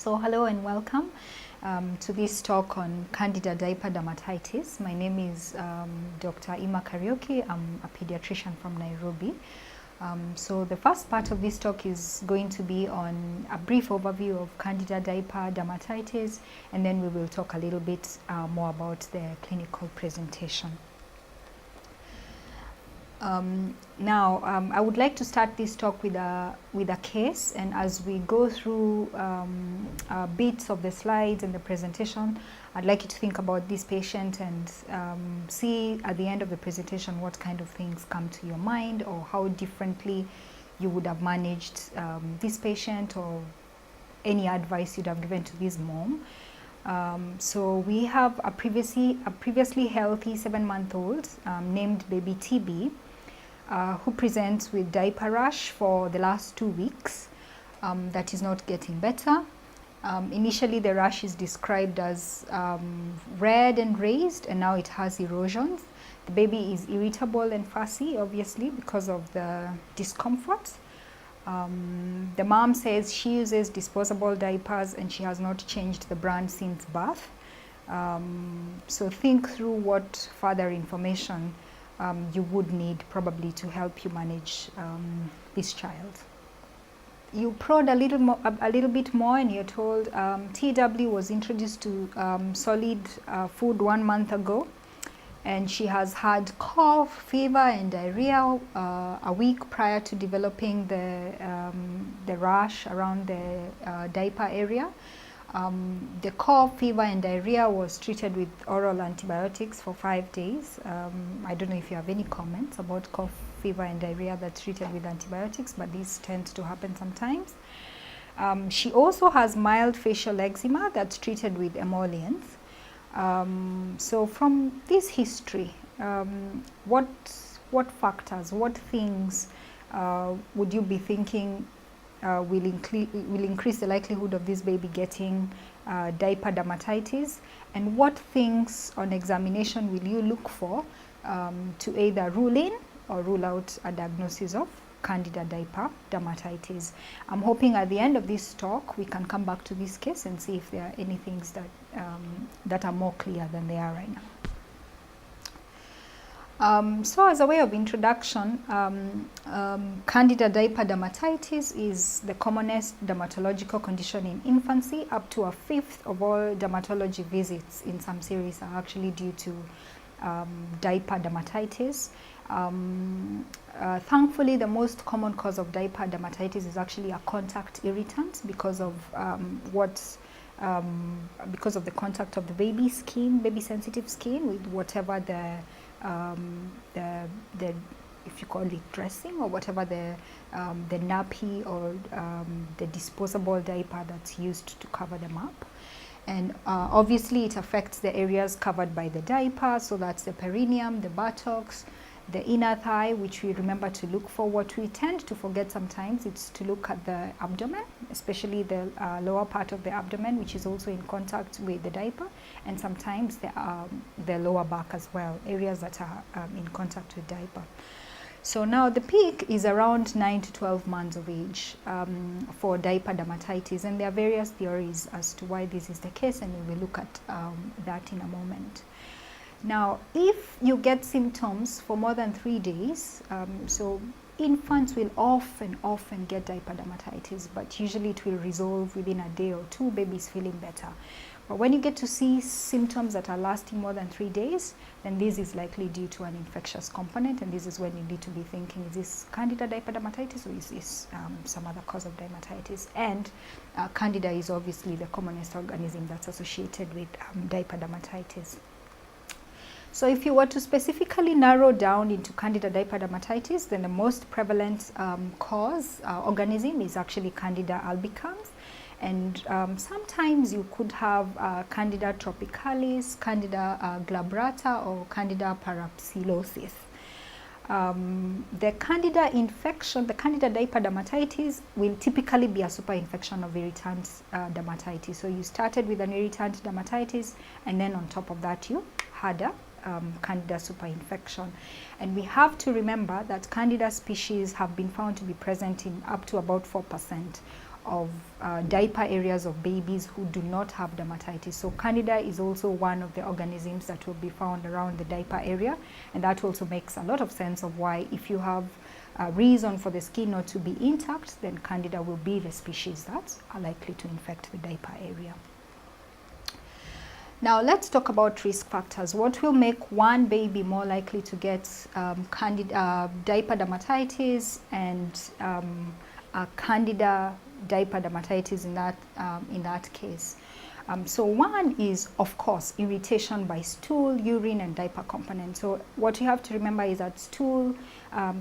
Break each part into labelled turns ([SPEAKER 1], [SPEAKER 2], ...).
[SPEAKER 1] So hello and welcome to this talk on Candida diaper dermatitis. My name is Dr. Ima Kariuki. I'm a pediatrician from Nairobi. So the first part of this talk is going to be on a brief overview of Candida diaper dermatitis, and then we will talk a little bit more about the clinical presentation. I would like to start this talk with a case, and as we go through bits of the slides and the presentation, I'd like you to think about this patient and see at the end of the presentation what kind of things come to your mind, or how differently you would have managed this patient, or any advice you'd have given to this mom. So we have a previously healthy 7-month-old named baby TB, who presents with diaper rash for the last 2 weeks that is not getting better. Initially the rash is described as red and raised, and now it has erosions. The baby is irritable and fussy, obviously, because of the discomfort. The mom says she uses disposable diapers and she has not changed the brand since birth. So think through what further information you would need probably to help you manage this child. You prod a little bit more, and you're told TW was introduced to solid food 1 month ago, and she has had cough, fever and diarrhea a week prior to developing the rash around the diaper area. The cough, fever and diarrhea was treated with oral antibiotics for 5 days. I don't know if you have any comments about cough, fever and diarrhea that's treated with antibiotics, but these tend to happen sometimes. She also has mild facial eczema that's treated with emollients. So from this history, what factors, what things would you be thinking will increase the likelihood of this baby getting diaper dermatitis, and what things on examination will you look for to either rule in or rule out a diagnosis of Candida diaper dermatitis? I'm hoping at the end of this talk we can come back to this case and see if there are any things that are more clear than they are right now. So as a way of introduction, Candida diaper dermatitis is the commonest dermatological condition in infancy. Up to 1/5 of all dermatology visits in some series are actually due to diaper dermatitis. Thankfully, the most common cause of diaper dermatitis is actually a contact irritant because of because of the contact of the baby's skin, baby sensitive skin, with whatever the if you call it dressing, or whatever the nappy or the disposable diaper that's used to cover them up. And obviously it affects the areas covered by the diaper, so that's the perineum, the buttocks, the inner thigh, which we remember to look for. What we tend to forget sometimes is to look at the abdomen, especially the lower part of the abdomen, which is also in contact with the diaper, and sometimes the lower back as well, areas that are in contact with diaper. So now the peak is around 9 to 12 months of age for diaper dermatitis, and there are various theories as to why this is the case, and we will look at that in a moment. Now, if you get symptoms for more than 3 days, so infants will often get diaper dermatitis, but usually it will resolve within a day or two, baby's feeling better. But when you get to see symptoms that are lasting more than 3 days, then this is likely due to an infectious component, and this is when you need to be thinking, is this Candida diaper dermatitis, or is this some other cause of dermatitis? And Candida is obviously the commonest organism that's associated with diaper dermatitis. So if you were to specifically narrow down into Candida diaper dermatitis, then the most prevalent organism is actually Candida albicans. And sometimes you could have Candida tropicalis, Candida glabrata, or Candida parapsilosis. The Candida infection, the Candida diaper dermatitis, will typically be a superinfection of irritant dermatitis. So you started with an irritant dermatitis, and then on top of that you had a Candida superinfection. And we have to remember that Candida species have been found to be present in up to about 4% of diaper areas of babies who do not have dermatitis. So Candida is also one of the organisms that will be found around the diaper area, and that also makes a lot of sense of why, if you have a reason for the skin not to be intact, then Candida will be the species that are likely to infect the diaper area. Now let's talk about risk factors. What will make one baby more likely to get diaper dermatitis and Candida diaper dermatitis in that case? So one is, of course, irritation by stool, urine, and diaper components. So what you have to remember is that stool,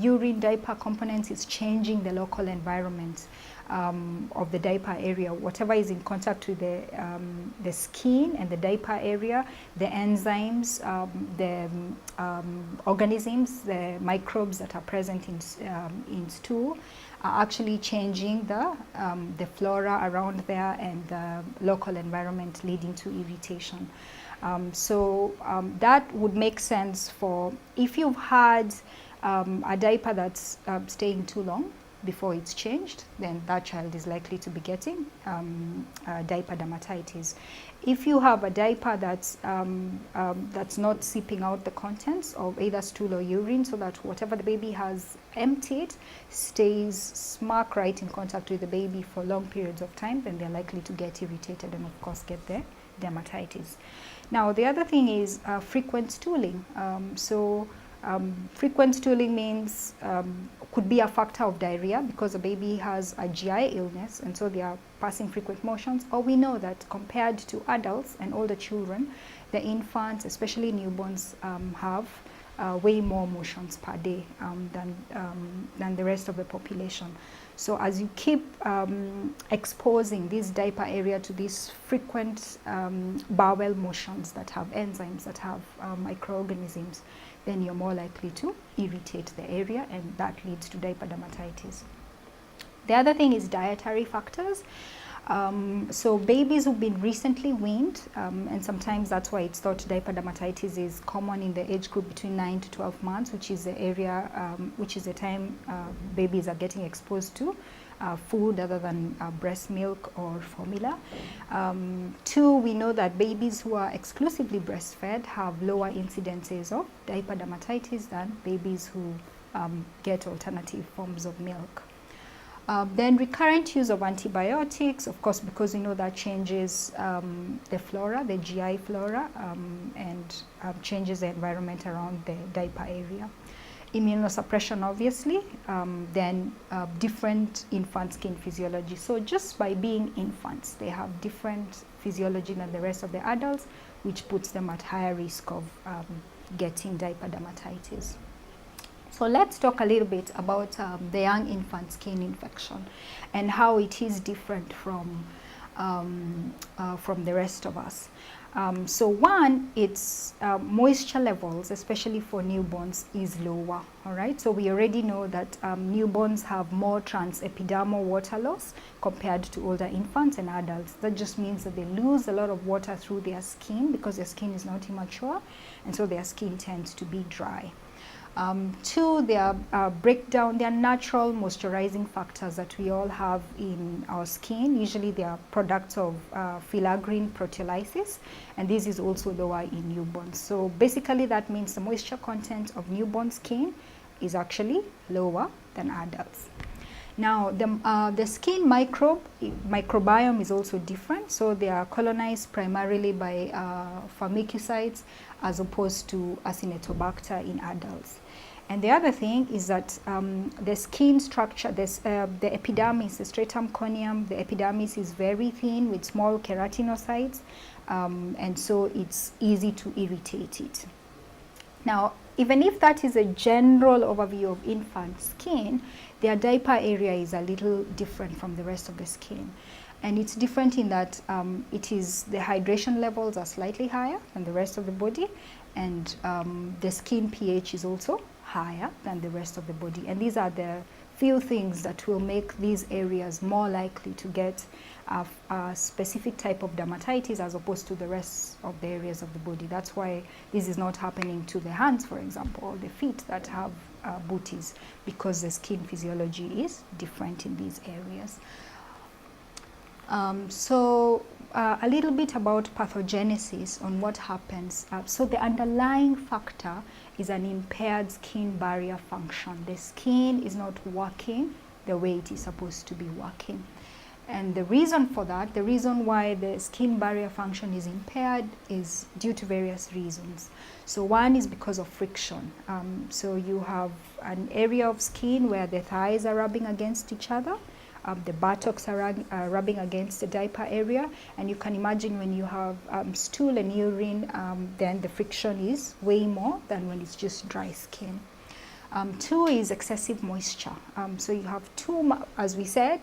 [SPEAKER 1] urine, diaper components is changing the local environment of the diaper area. Whatever is in contact with the skin and the diaper area, the enzymes, the organisms, the microbes that are present in stool are actually changing the flora around there and the local environment, leading to irritation. That would make sense for if you've had a diaper that's staying too long before it's changed, then that child is likely to be getting diaper dermatitis. If you have a diaper that's not seeping out the contents of either stool or urine, so that whatever the baby has emptied stays smack right in contact with the baby for long periods of time, then they're likely to get irritated and of course get the dermatitis. Now the other thing is frequent stooling. Frequent stooling means could be a factor of diarrhea because the baby has a GI illness and so they are passing frequent motions, or we know that compared to adults and older children, the infants, especially newborns, have way more motions per day than the rest of the population. So as you keep exposing this diaper area to these frequent bowel motions that have enzymes, that have microorganisms, then you're more likely to irritate the area, and that leads to diaper dermatitis. The other thing is dietary factors. So babies who've been recently weaned, and sometimes that's why it's thought diaper dermatitis is common in the age group between 9 to 12 months, which is the area, which is the time babies are getting exposed to food other than breast milk or formula. Two, we know that babies who are exclusively breastfed have lower incidences of diaper dermatitis than babies who get alternative forms of milk. Then recurrent use of antibiotics, of course, because we know that changes the flora, the GI flora, and changes the environment around the diaper area. Immunosuppression, obviously, then different infant skin physiology. So just by being infants, they have different physiology than the rest of the adults, which puts them at higher risk of getting diaper dermatitis. So let's talk a little bit about the young infant skin infection and how it is different from the rest of us. So one, it's moisture levels, especially for newborns, is lower. All right. So we already know that newborns have more transepidermal water loss compared to older infants and adults. That just means that they lose a lot of water through their skin because their skin is not immature, and so their skin tends to be dry. Two, they are breakdown. They are natural moisturizing factors that we all have in our skin. Usually they are products of filaggrin proteolysis, and this is also lower in newborns. So basically that means the moisture content of newborn skin is actually lower than adults. Now the skin microbiome is also different. So they are colonized primarily by firmicutes as opposed to Acinetobacter in adults. And the other thing is that the skin structure, the epidermis, the stratum corneum, the epidermis is very thin with small keratinocytes, and so it's easy to irritate it. Now, even if that is a general overview of infant skin, their diaper area is a little different from the rest of the skin. And it's different in that the hydration levels are slightly higher than the rest of the body, and the skin pH is also higher than the rest of the body. And these are the few things that will make these areas more likely to get a specific type of dermatitis as opposed to the rest of the areas of the body. That's why this is not happening to the hands, for example, or the feet that have booties, because the skin physiology is different in these areas. A little bit about pathogenesis on what happens. So the underlying factor is an impaired skin barrier function. The skin is not working the way it is supposed to be working. And the reason for that, the reason why the skin barrier function is impaired, is due to various reasons. So one is because of friction. So you have an area of skin where the thighs are rubbing against each other. The buttocks are rubbing against the diaper area, and you can imagine when you have stool and urine, then the friction is way more than when it's just dry skin. Two is excessive moisture. So you have as we said,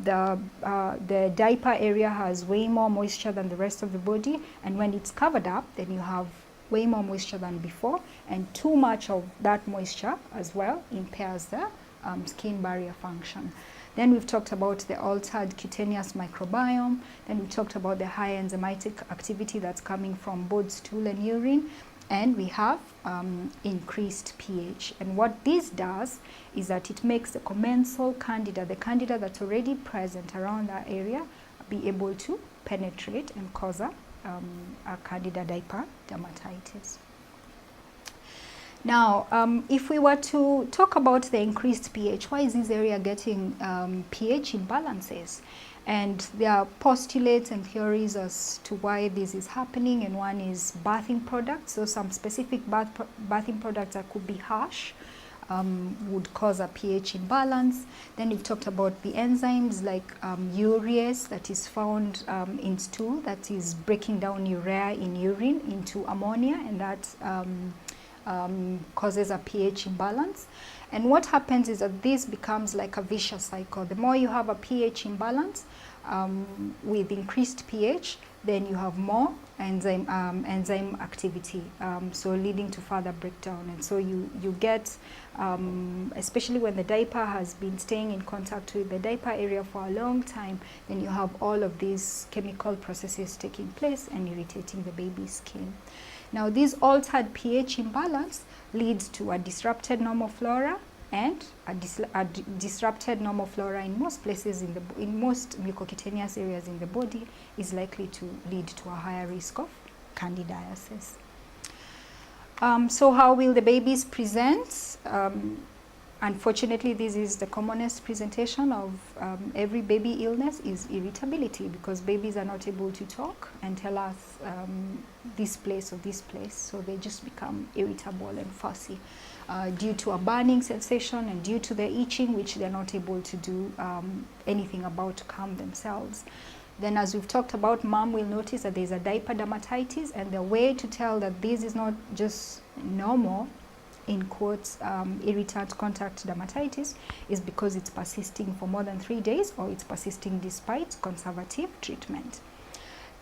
[SPEAKER 1] the diaper area has way more moisture than the rest of the body, and when it's covered up, then you have way more moisture than before, and too much of that moisture as well impairs the skin barrier function. Then we've talked about the altered cutaneous microbiome. Then we talked about the high enzymatic activity that's coming from both stool and urine. And we have increased pH. And what this does is that it makes the commensal candida, the candida that's already present around that area, be able to penetrate and cause a candida diaper dermatitis. Now, if we were to talk about the increased pH, why is this area getting pH imbalances? And there are postulates and theories as to why this is happening, and one is bathing products. So some specific bathing products that could be harsh would cause a pH imbalance. Then we've talked about the enzymes like urease that is found in stool, that is breaking down urea in urine into ammonia, and that causes a pH imbalance. And what happens is that this becomes like a vicious cycle. The more you have a pH imbalance with increased pH, then you have more enzyme activity, so leading to further breakdown. And so you get, especially when the diaper has been staying in contact with the diaper area for a long time, then you have all of these chemical processes taking place and irritating the baby's skin. Now, this altered pH imbalance leads to a disrupted normal flora, and a disrupted normal flora in most places in most mucocutaneous areas in the body is likely to lead to a higher risk of candidiasis. So how will the babies present? Unfortunately, this is the commonest presentation of every baby illness, is irritability, because babies are not able to talk and tell us this place or this place, so they just become irritable and fussy due to a burning sensation and due to the itching, which they're not able to do anything about to calm themselves. Then, as we've talked about, mom will notice that there's a diaper dermatitis, and the way to tell that this is not just normal, in quotes, irritant contact dermatitis, is because it's persisting for more than 3 days, or it's persisting despite conservative treatment.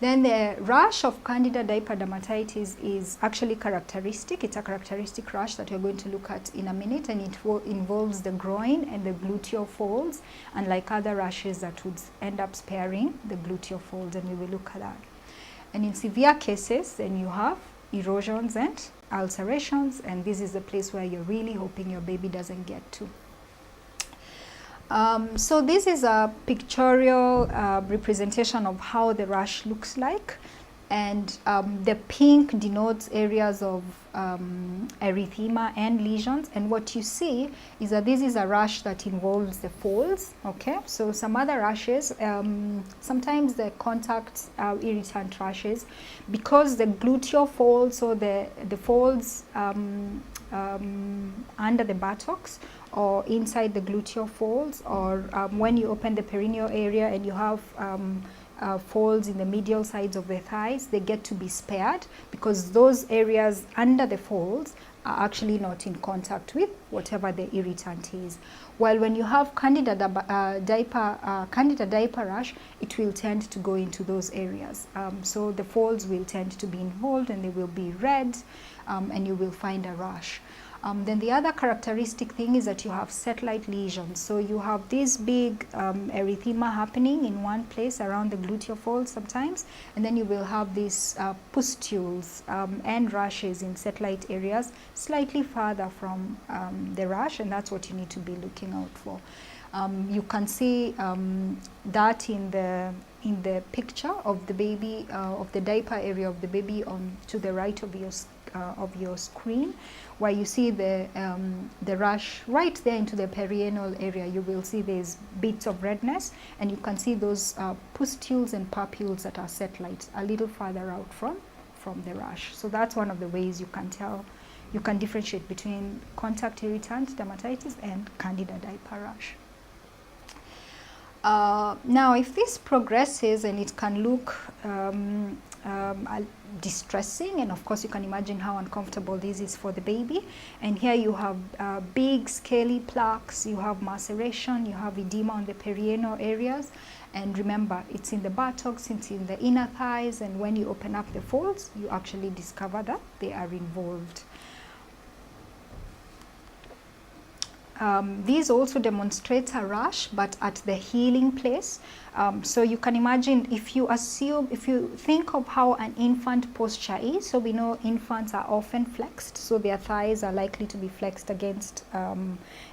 [SPEAKER 1] Then the rash of candida diaper dermatitis is actually characteristic. It's a characteristic rash that we're going to look at in a minute, and it involves the groin and the gluteal folds, unlike other rashes that would end up sparing the gluteal folds, and we will look at that. And in severe cases, then you have erosions and ulcerations, and this is the place where you're really hoping your baby doesn't get to. So this is a pictorial representation of how the rash looks like, and the pink denotes areas of erythema and lesions, and what you see is that this is a rash that involves the folds. Okay, so some other rashes, sometimes the contact irritant rashes, because the gluteal folds, or the folds under the buttocks or inside the gluteal folds, or when you open the perineal area and you have folds in the medial sides of the thighs, they get to be spared because those areas under the folds are actually not in contact with whatever the irritant is. While when you have candida diaper rash, it will tend to go into those areas. So the folds will tend to be involved, and they will be red, and you will find a rash. Then the other characteristic thing is that you have satellite lesions. So you have this big erythema happening in one place around the gluteal fold sometimes, and then you will have these pustules and rashes in satellite areas slightly farther from the rash, and that's what you need to be looking out for. You can see that in the picture of the baby, of the diaper area of the baby on to the right of your screen, where you see the rash right there into the perianal area. You will see there's bits of redness, and you can see those pustules and papules that are satellites a little farther out from the rash. So that's one of the ways you can tell, you can differentiate between contact irritant dermatitis and candida diaper rash. Now, if this progresses, and it can look distressing, and of course you can imagine how uncomfortable this is for the baby. And here you have big scaly plaques, you have maceration, you have edema on the perianal areas. And remember, it's in the buttocks, it's in the inner thighs, and when you open up the folds, you actually discover that they are involved. This also demonstrates a rash, but at the healing place. So you can imagine, if you think of how an infant posture is, so we know infants are often flexed, so their thighs are likely to be flexed against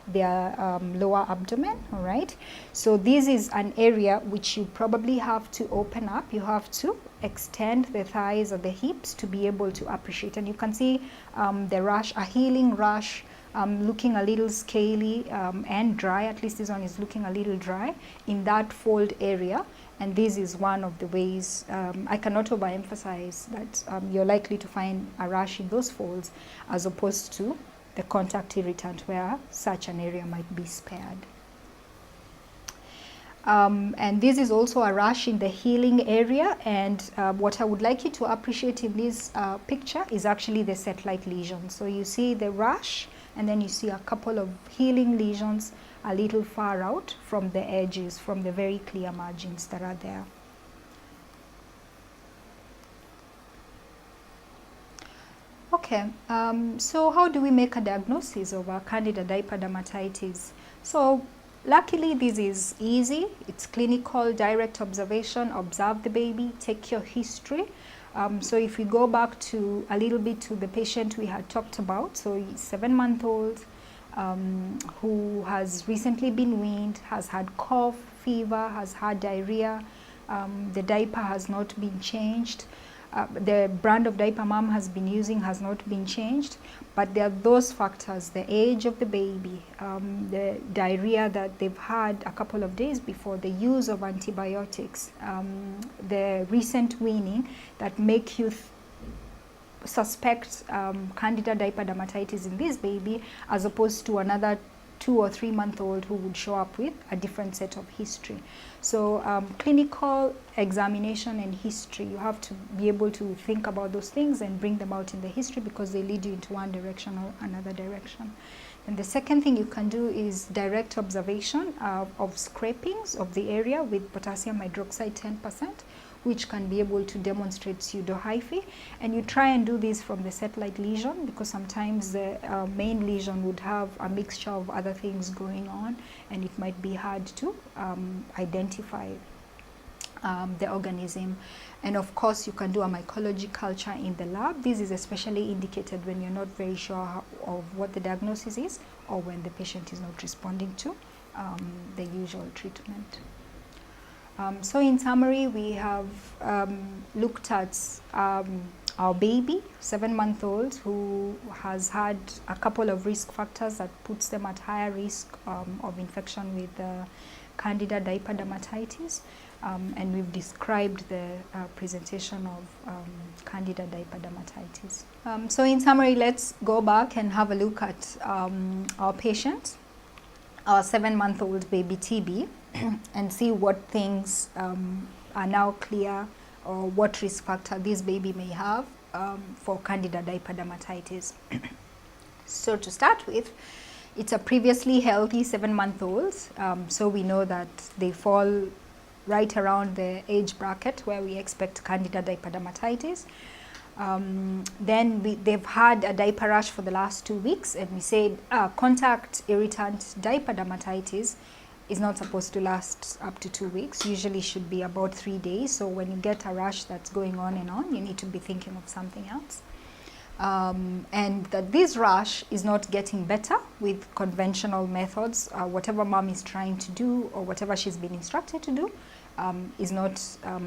[SPEAKER 1] their lower abdomen, all right? So this is an area which you probably have to open up. You have to extend the thighs or the hips to be able to appreciate. And you can see the rash, a healing rash, looking a little scaly and dry. At least this one is looking a little dry in that fold area, and this is one of the ways. I cannot overemphasize that you're likely to find a rash in those folds as opposed to the contact irritant, where such an area might be spared. And this is also a rash in the healing area, and what I would like you to appreciate in this picture is actually the satellite lesion. So you see the rash, and then you see a couple of healing lesions a little far out from the edges, from the very clear margins that are there. Okay, so how do we make a diagnosis of a candida diaper dermatitis? So luckily this is easy. It's clinical, direct observation. Observe the baby, take your history. So if we go back to a little bit to the patient we had talked about, so 7-month-old who has recently been weaned, has had cough, fever, has had diarrhea, the diaper has not been changed. The brand of diaper mom has been using has not been changed, but there are those factors: the age of the baby, the diarrhea that they've had a couple of days before, the use of antibiotics, the recent weaning, that make you suspect candida diaper dermatitis in this baby, as opposed to another 2 or 3 month old who would show up with a different set of history. So clinical examination and history, you have to be able to think about those things and bring them out in the history, because they lead you into one direction or another direction. And the second thing you can do is direct observation of scrapings of the area with potassium hydroxide 10%, which can be able to demonstrate pseudohyphae. And you try and do this from the satellite lesion, because sometimes the main lesion would have a mixture of other things going on, and it might be hard to identify the organism. And of course you can do a mycology culture in the lab. This is especially indicated when you're not very sure of what the diagnosis is, or when the patient is not responding to the usual treatment. So in summary, we have looked at our baby, 7-month-old, who has had a couple of risk factors that puts them at higher risk of infection with candida diaper dermatitis, and we've described the presentation of candida diaper dermatitis. So in summary, let's go back and have a look at our patient, our 7-month-old baby TB, and see what things are now clear, or what risk factor this baby may have for candida diaper dermatitis. So to start with, it's a previously healthy 7-month-old, so we know that they fall right around the age bracket where we expect candida diaper dermatitis. Then they've had a diaper rash for the last 2 weeks, and we said contact irritant diaper dermatitis is not supposed to last up to 2 weeks. Usually should be about 3 days. So when you get a rash that's going on and on, you need to be thinking of something else. And that this rash is not getting better with conventional methods. Whatever mom is trying to do or whatever she's been instructed to do is not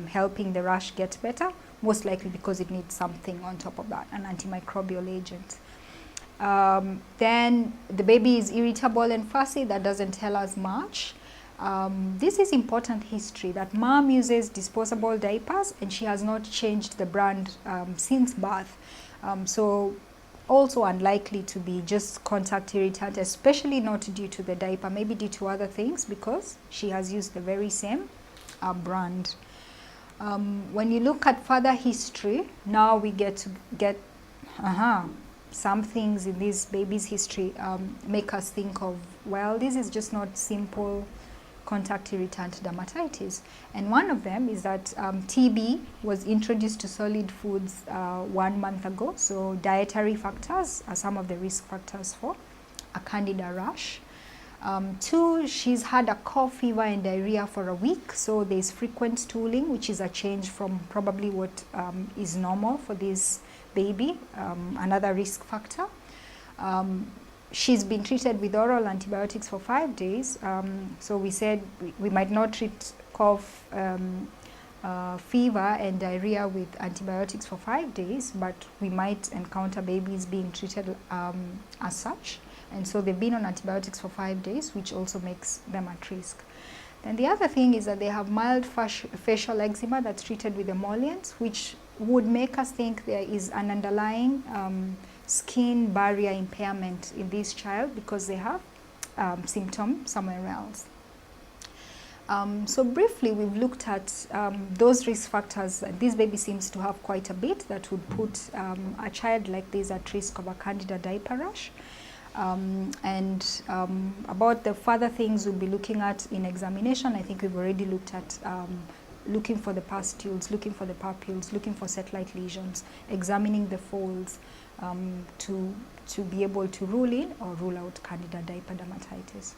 [SPEAKER 1] helping the rash get better, most likely because it needs something on top of that, an antimicrobial agent. Then the baby is irritable and fussy. That doesn't tell us much. This is important history, that mom uses disposable diapers and she has not changed the brand since birth. So also unlikely to be just contact irritant, especially not due to the diaper, maybe due to other things because she has used the very same brand. When you look at further history, now we get to get some things in this baby's history make us think of, well, this is just not simple contact irritant dermatitis. And one of them is that TB was introduced to solid foods 1 month ago. So dietary factors are some of the risk factors for a candida rash. 2, she's had a cough, fever and diarrhea for a week. So there's frequent stooling, which is a change from probably what is normal for this baby, another risk factor. She's been treated with oral antibiotics for 5 days. So we said we might not treat cough, fever and diarrhea with antibiotics for 5 days, but we might encounter babies being treated as such. And so they've been on antibiotics for 5 days, which also makes them at risk. Then the other thing is that they have mild facial eczema that's treated with emollients, which would make us think there is an underlying skin barrier impairment in this child because they have symptom somewhere else. So briefly, we've looked at those risk factors. This baby seems to have quite a bit that would put a child like this at risk of a candida diaper rash. About the further things we'll be looking at in examination, I think we've already looked at looking for the pustules, looking for the papules, looking for satellite lesions, examining the folds to be able to rule in or rule out candida diaper dermatitis.